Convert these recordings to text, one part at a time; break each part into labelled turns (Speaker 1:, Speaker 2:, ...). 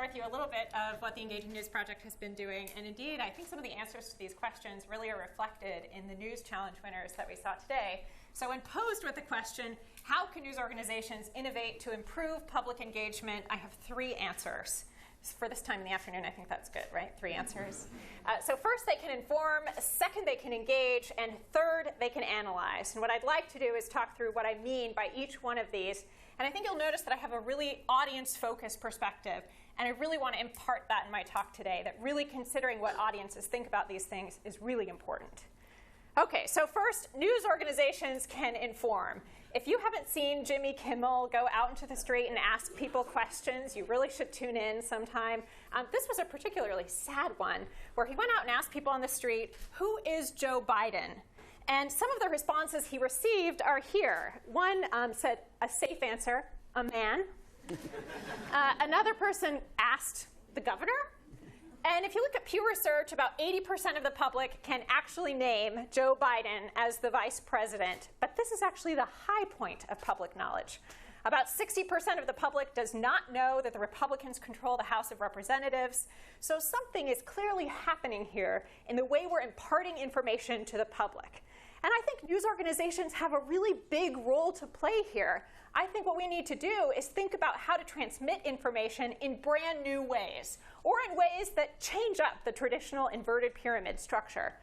Speaker 1: with you a little bit of what the Engaging News Project has been doing. And indeed, I think some of the answers to these questions really are reflected in the News Challenge winners that we saw today. So when posed with the question, how can news organizations innovate to improve public engagement, I have 3 answers. For this time in the afternoon, I think that's good, right? 3 answers. So first, they can inform. Second, they can engage. And third, they can analyze. And what I'd like to do is talk through what I mean by each one of these. And I think you'll notice that I have a really audience-focused perspective. And I really want to impart that in my talk today, that really considering what audiences think about these things is really important. OK, so first, news organizations can inform. If you haven't seen Jimmy Kimmel go out into the street and ask people questions, you really should tune in sometime. This was a particularly sad one, where he went out and asked people on the street, who is Joe Biden? And some of the responses he received are here. One said, a safe answer, a man. Another person asked the governor. And if you look at Pew Research, about 80% of the public can actually name Joe Biden as the vice president. But this is actually the high point of public knowledge. About 60% of the public does not know that the Republicans control the House of Representatives. So something is clearly happening here in the way we're imparting information to the public. And I think news organizations have a really big role to play here. I think what we need to do is think about how to transmit information in brand new ways, or in ways that change up the traditional inverted pyramid structure.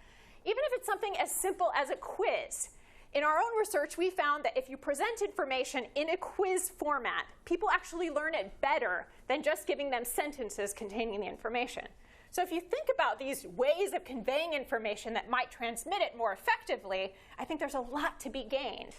Speaker 1: Even if it's something as simple as a quiz. In our own research, we found that if you present information in a quiz format, people actually learn it better than just giving them sentences containing the information. So if you think about these ways of conveying information that might transmit it more effectively, I think there's a lot to be gained.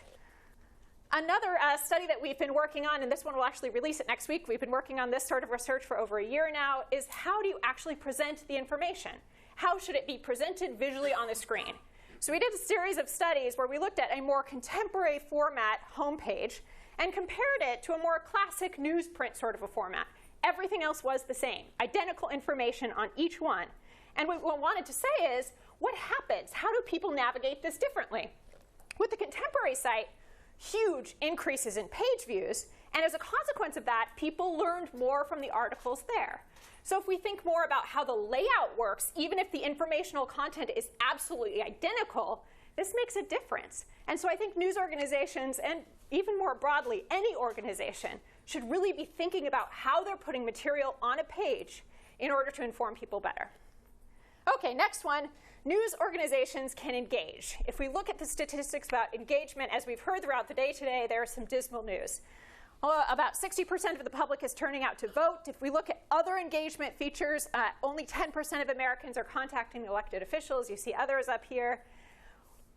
Speaker 1: Another study that we've been working on, and this one will actually release it next week, we've been working on this sort of research for over a year now, is how do you actually present the information? How should it be presented visually on the screen? So we did a series of studies where we looked at a more contemporary format homepage and compared it to a more classic newsprint sort of a format. Everything else was the same, identical information on each one. And what we wanted to say is, what happens? How do people navigate this differently? With the contemporary site, huge increases in page views. And as a consequence of that, people learned more from the articles there. So if we think more about how the layout works, even if the informational content is absolutely identical, this makes a difference. And so I think news organizations, and even more broadly, any organization, should really be thinking about how they're putting material on a page in order to inform people better. OK, next one, news organizations can engage. If we look at the statistics about engagement, as we've heard throughout the day today, there is some dismal news. About 60% of the public is turning out to vote. If we look at other engagement features, only 10% of Americans are contacting elected officials. You see others up here.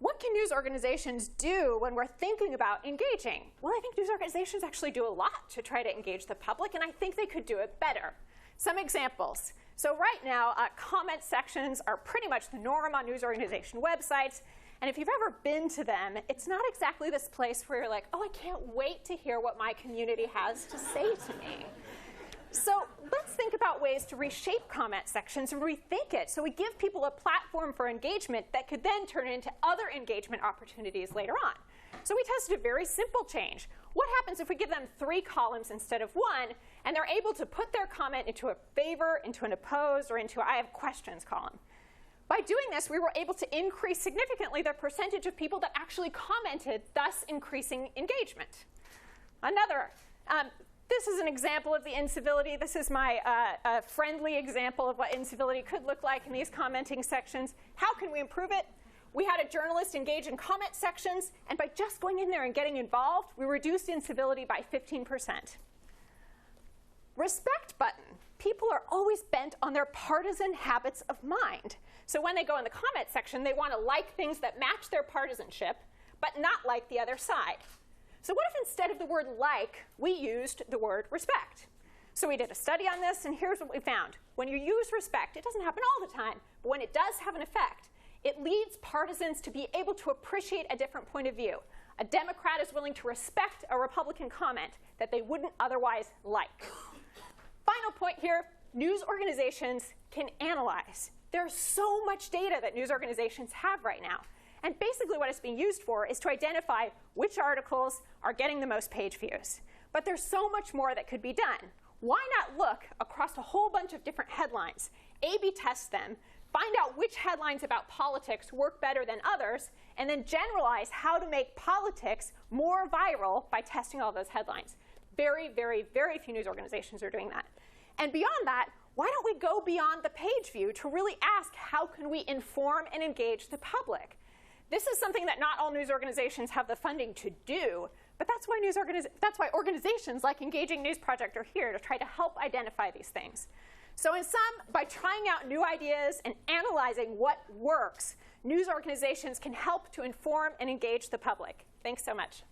Speaker 1: What can news organizations do when we're thinking about engaging? Well, I think news organizations actually do a lot to try to engage the public, and I think they could do it better. Some examples. So right now, comment sections are pretty much the norm on news organization websites. And if you've ever been to them, it's not exactly this place where you're like, oh, I can't wait to hear what my community has to say to me. So let's think about ways to reshape comment sections and rethink it so we give people a platform for engagement that could then turn into other engagement opportunities later on. So we tested a very simple change. What happens if we give them 3 columns instead of 1, and they're able to put their comment into a favor, into an oppose, or into a I have questions column? By doing this, we were able to increase significantly the percentage of people that actually commented, thus increasing engagement. Another. This is an example of the incivility. This is my friendly example of what incivility could look like in these commenting sections. How can we improve it? We had a journalist engage in comment sections. And by just going in there and getting involved, we reduced incivility by 15%. Respect button. People are always bent on their partisan habits of mind. So when they go in the comment section, they want to like things that match their partisanship, but not like the other side. So what if instead of the word like, we used the word respect? So we did a study on this, and here's what we found. When you use respect, it doesn't happen all the time, but when it does have an effect, it leads partisans to be able to appreciate a different point of view. A Democrat is willing to respect a Republican comment that they wouldn't otherwise like. Final point here, news organizations can analyze. There's so much data that news organizations have right now. And basically what it's being used for is to identify which articles are getting the most page views. But there's so much more that could be done. why not look across a whole bunch of different headlines, A/B test them, find out which headlines about politics work better than others, and then generalize how to make politics more viral by testing all those headlines. Very, very, very few news organizations are doing that. And beyond that, why don't we go beyond the page view to really ask how can we inform and engage the public? This is something that not all news organizations have the funding to do, but that's why organizations like Engaging News Project are here to try to help identify these things. So in sum, by trying out new ideas and analyzing what works, news organizations can help to inform and engage the public. Thanks so much.